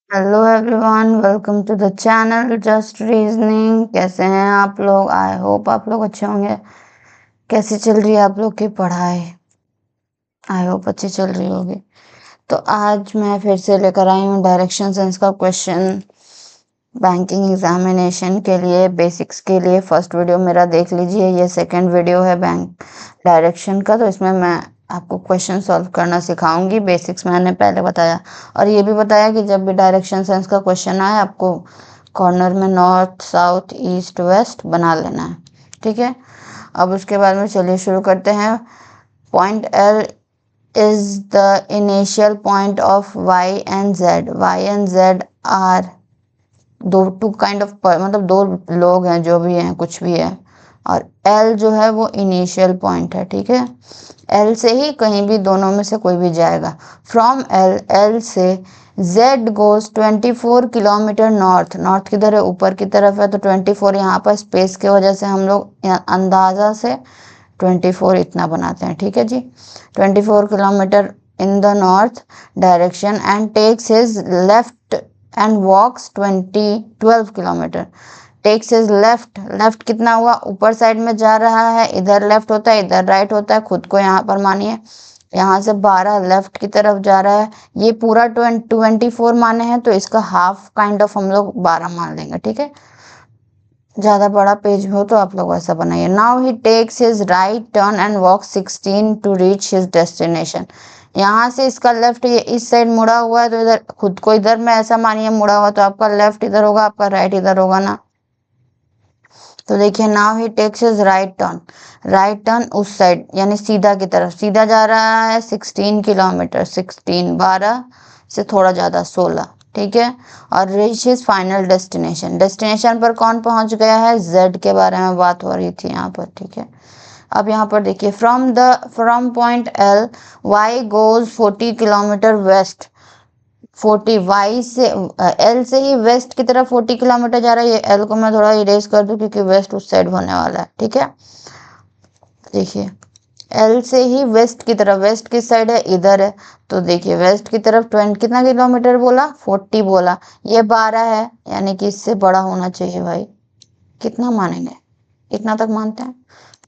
Hello everyone, welcome to the channel just reasoning. कैसे हैं आप लोग? आई होप आप लोग अच्छे होंगे। कैसी चल रही है आप लोग की पढ़ाई? आई होप अच्छी चल रही होगी। तो आज मैं फिर से लेकर आई हूँ डायरेक्शन सेंस का क्वेश्चन बैंकिंग एग्जामिनेशन के लिए, बेसिक्स के लिए। फर्स्ट वीडियो मेरा देख लीजिए, ये सेकंड वीडियो है बैंक डायरेक्शन का। तो इसमें मैं आपको क्वेश्चन सॉल्व करना सिखाऊंगी। बेसिक्स मैंने पहले बताया, और ये भी बताया कि जब भी डायरेक्शन सेंस का क्वेश्चन आए आपको कॉर्नर में नॉर्थ, साउथ, ईस्ट, वेस्ट बना लेना है। ठीक है, अब उसके बाद में चलिए शुरू करते हैं। Point L is the initial point of y and z. y and z are two kind of, मतलब दो लोग हैं, जो भी हैं, कुछ भी है। और एल जो है वो इनिशियल पॉइंट है। ठीक है, एल से ही कहीं भी दोनों में से कोई भी जाएगा। फ्रॉम एल, एल से Z goes 24 kilometre north. North किधर है? ऊपर की तरफ है, तो 24 यहाँ पर स्पेस की वजह से हम लोग अंदाजा से 24 इतना बनाते हैं। ठीक है जी, 24 kilometre in the north direction and takes his left and walks 12 kilometre. Takes his left, left कितना हुआ? ऊपर साइड में जा रहा है, इधर लेफ्ट होता है, इधर राइट होता है। खुद को यहाँ पर मानिए, यहाँ से 12 लेफ्ट की तरफ जा रहा है। ये पूरा 24 माने हैं, तो इसका हाफ काइंड ऑफ हम लोग 12 मान लेंगे। ठीक है, ज्यादा बड़ा पेज हो तो आप लोग ऐसा बनाइए। Now he takes his right turn and walk 16 to reach his destination. यहाँ से इसका लेफ्ट, ये इस साइड मुड़ा हुआ है, तो इधर खुद को इधर में ऐसा मानिए मुड़ा हुआ, तो आपका लेफ्ट इधर होगा, आपका राइट इधर होगा ना। तो देखिए, now he takes his right turn. Right turn उस साइड यानी सीधा की तरफ, सीधा जा रहा है 16 किलोमीटर। 16 12 से थोड़ा ज्यादा 16। ठीक है, और reach his final destination. Destination पर कौन पहुंच गया है? जेड के बारे में बात हो रही थी यहाँ पर। ठीक है, अब यहाँ पर देखिए, from point L Y goes 40 kilometre west. 40 Y से, एल से ही वेस्ट की तरफ 40 किलोमीटर जा रहा है। ये एल को मैं थोड़ा इरेज कर दूं, क्योंकि वेस्ट उस साइड होने वाला है। ठीक है, देखिए, एल से ही वेस्ट की तरफ, वेस्ट किस साइड है? इधर है। तो देखिए, वेस्ट की तरफ 20 कितना किलोमीटर बोला? 40 बोला। ये 12 है, यानी कि इससे बड़ा होना चाहिए भाई। कितना मानेंगे? इतना तक मानते हैं,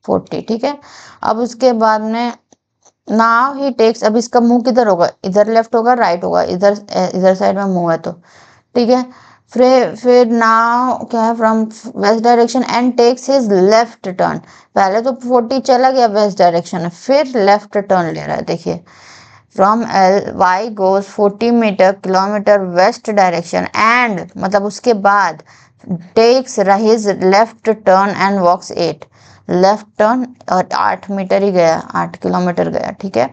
40। ठीक है, अब उसके बाद में नाउ ही टेक्स, अब इसका मुंह किधर होगा? इधर लेफ्ट होगा, राइट होगा? इधर, इधर साइड में मुंह है तो। ठीक है, फिर नाउ क्या है? From west direction and takes his left turn. पहले तो 40 चला गया वेस्ट डायरेक्शन में, फिर लेफ्ट टर्न ले रहा है। देखिए, from L Y goes 40 metre kilometre west direction and, मतलब उसके बाद takes his left turn and walks 8। Left turn और 8 मीटर ही गया, 8 किलोमीटर गया। ठीक है,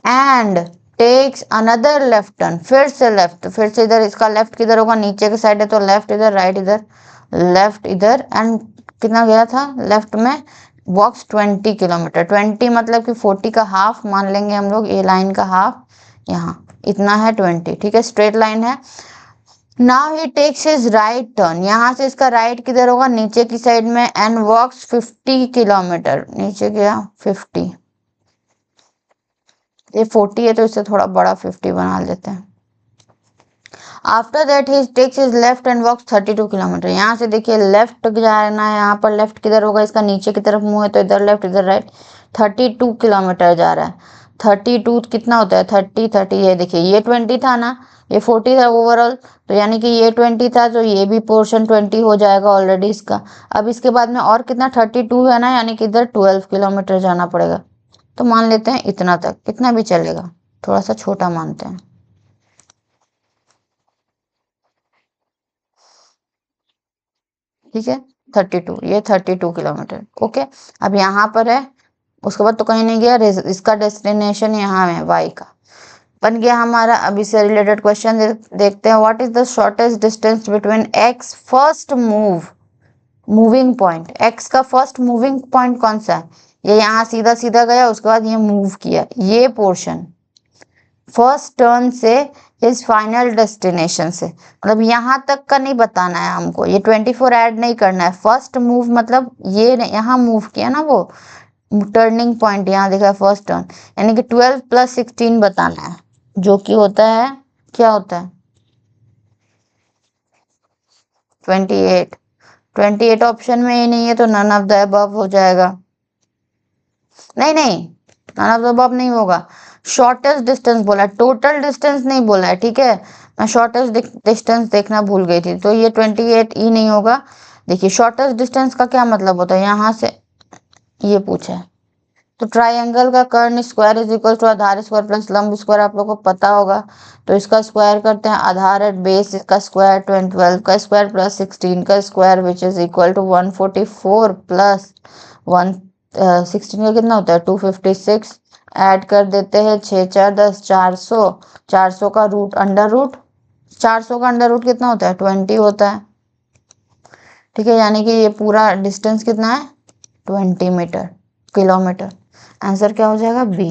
and takes another left turn, फिर से लेफ्ट, फिर से इधर। इसका लेफ्ट किधर होगा? नीचे के साइड है, तो लेफ्ट इधर, राइट इधर, लेफ्ट इधर। एंड कितना गया था लेफ्ट में? वॉक्स 20 किलोमीटर। 20 मतलब कि 40 का हाफ मान लेंगे हम लोग, ये लाइन का हाफ यहाँ इतना है 20। ठीक है, स्ट्रेट लाइन है। Now he takes his right turn, यहाँ से इसका राइट किधर होगा? नीचे की साइड में। एंड वॉक्स 50 किलोमीटर, नीचे गया 50। ये 40 है, तो इससे थोड़ा बड़ा 50 बना लेते हैं। After that he takes his left and walks 32 kilometre. यहाँ से देखिए, लेफ्ट जाना है। यहाँ पर लेफ्ट किधर होगा? इसका नीचे की तरफ मुंह है, तो इधर लेफ्ट, इधर राइट। 32 किलोमीटर जा रहा है। 32 कितना होता है? 30 30, ये देखिए, ये 20 था ना, ये 40 था ओवरऑल, तो यानी कि ये 20 था, तो ये भी पोर्शन 20 हो जाएगा ऑलरेडी इसका। अब इसके बाद में और कितना? 32 है ना, यानी कि इधर 12 किलोमीटर जाना पड़ेगा। तो मान लेते हैं इतना तक, कितना भी चलेगा, थोड़ा सा छोटा मानते हैं। ठीक है, 32, ये 32 किलोमीटर। ओके, अब यहाँ पर है, उसके बाद तो कहीं नहीं गया। इसका डेस्टिनेशन यहाँ है, वाई का बन गया हमारा। अब इससे रिलेटेड क्वेश्चन देखते हैं। What is the shortest distance between x first moving point? X का फर्स्ट मूविंग पॉइंट कौन सा है? ये यहाँ सीधा सीधा गया, उसके बाद ये मूव किया, ये पोर्शन फर्स्ट टर्न से इस फाइनल डेस्टिनेशन से, मतलब यहाँ तक का नहीं बताना है हमको। ये 24 ऐड नहीं करना है। फर्स्ट मूव मतलब ये यहाँ मूव किया ना, वो टर्निंग पॉइंट यहाँ देखा है, फर्स्ट टर्न, यानी कि 12 + 16 बताना है, जो कि होता है, क्या होता है? 28। 28 ऑप्शन में ही नहीं है तो नन ऑफ द अबव हो जाएगा। नहीं नहीं, नन ऑफ द अबव नहीं होगा। शॉर्टेस्ट डिस्टेंस बोला, टोटल डिस्टेंस नहीं बोला है, ठीक है। मैं शॉर्टेस्ट डिस्टेंस देखना भूल गई थी, तो ये 28 ही नहीं होगा। देखिए शॉर्टेस्ट डिस्टेंस का क्या मतलब होता है, यहाँ से ये पूछा है तो ट्राइंगल का कर्ण स्क्वायर इज इक्वल टू आधार स्क्वायर प्लस लंब स्क्वायर, आप लोग को पता होगा। तो इसका स्क्वायर करते हैं, आधार एट बेस इसका स्क्वायर 12 का स्क्वायर प्लस 16 का square which is equal to 144 plus 16 का कितना होता है 256। ऐड कर देते हैं 6 4 10 400, 400 का रूट अंडर रूट, 400 का अंडर रूट कितना होता है 20 होता है, ठीक है। यानी कि ये पूरा डिस्टेंस कितना है 20 मीटर किलोमीटर। आंसर क्या हो जाएगा बी,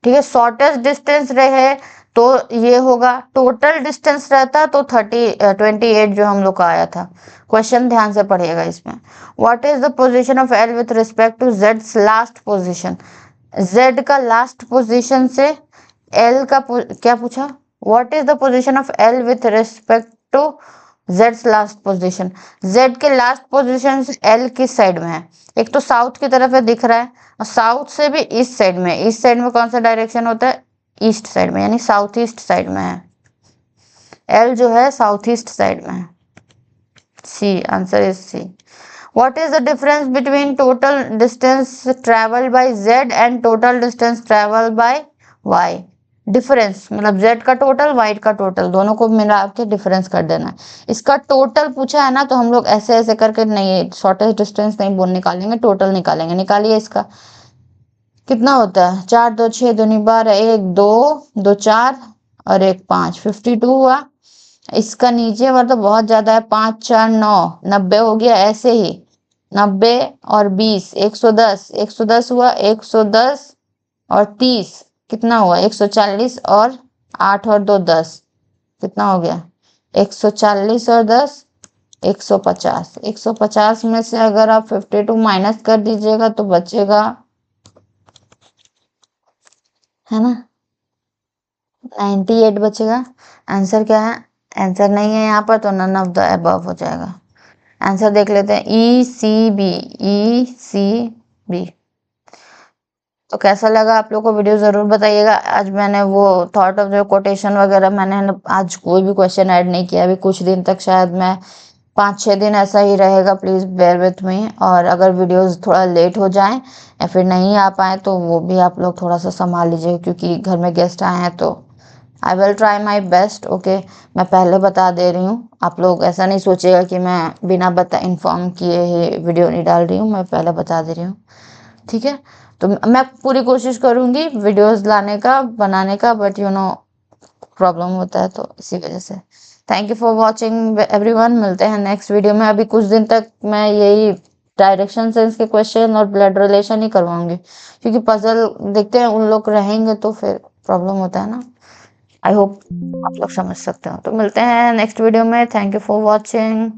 ठीक है। शॉर्टेस्ट डिस्टेंस रहे तो ये होगा, टोटल डिस्टेंस रहता तो 28 जो हम लोग का आया था। क्वेश्चन ध्यान से पढ़िएगा इसमें। What is the position of L with respect to जेड्स लास्ट पोजीशन, जेड का लास्ट पोजीशन से एल का क्या पूछा, what is the position of L with respect to जेड्स लास्ट पोजीशन, जेड के लास्ट पोजीशन से एल किस साइड में है, एक तो साउथ की तरफ है दिख रहा है, और साउथ से भी ईस्ट साइड में, ईस्ट साइड में कौन सा डायरेक्शन होता है ईस्ट साइड में, यानी साउथ ईस्ट साइड में है, एल जो है साउथ ईस्ट साइड में है। C, answer is C. What is the difference between total distance traveled by Z and total distance traveled by Y? Difference मतलब Z का टोटल Y का total दोनों को मिला के डिफरेंस कर देना है। इसका टोटल पूछा है ना तो हम लोग ऐसे ऐसे करके नहीं, शॉर्टेस्ट डिस्टेंस नहीं बोल निकालेंगे, टोटल निकालेंगे। निकालिए इसका कितना होता है 4 2 6 2 12 1 2 2 4 और 1 5, 52 हुआ। इसका नीचे मतलब बहुत ज्यादा है, 5 4 9 90 हो गया, ऐसे ही 90 और 20 110, 110 हुआ, 110 और 30 कितना हुआ 140 और 8 और 2 10 कितना हो गया 140 और 10 150। 150 में से अगर आप 52 माइनस कर दीजिएगा तो बचेगा, है ना 98 बचेगा। आंसर क्या है, आंसर नहीं है यहाँ पर तो नन ऑफ द अबव हो जाएगा। आंसर देख लेते हैं ई सी बी, ई सी बी। तो कैसा लगा आप लोग को वीडियो जरूर बताइएगा। आज मैंने वो थॉट ऑफ जो कोटेशन वगैरह मैंने आज कोई भी क्वेश्चन ऐड नहीं किया, अभी कुछ दिन तक शायद मैं 5-6 दिन ऐसा ही रहेगा, प्लीज़ बेयर विथ मी। और अगर वीडियोस थोड़ा लेट हो जाएं या फिर नहीं आ पाए तो वो भी आप लोग थोड़ा सा संभाल लीजिए, क्योंकि घर में गेस्ट आए हैं तो I will try my best. Okay, मैं पहले बता दे रही हूँ, आप लोग ऐसा नहीं सोचिएगा कि मैं बिना इन्फॉर्म किए ही वीडियो नहीं डाल रही हूँ, मैं पहले बता दे रही हूँ, ठीक है। तो मैं पूरी कोशिश करूँगी वीडियोस लाने का बनाने का, बट यू नो प्रॉब्लम होता है तो इसी वजह से। Thank you for watching everyone, मिलते हैं नेक्स्ट वीडियो में। अभी कुछ दिन तक मैं यही डायरेक्शन सेंस के क्वेश्चन और ब्लड रिलेशन ही करवाऊंगी, क्योंकि पजल देखते हैं उन लोग रहेंगे तो फिर प्रॉब्लम होता है ना। आई होप आप लोग समझ सकते हो। तो मिलते हैं नेक्स्ट वीडियो में। Thank you for watching.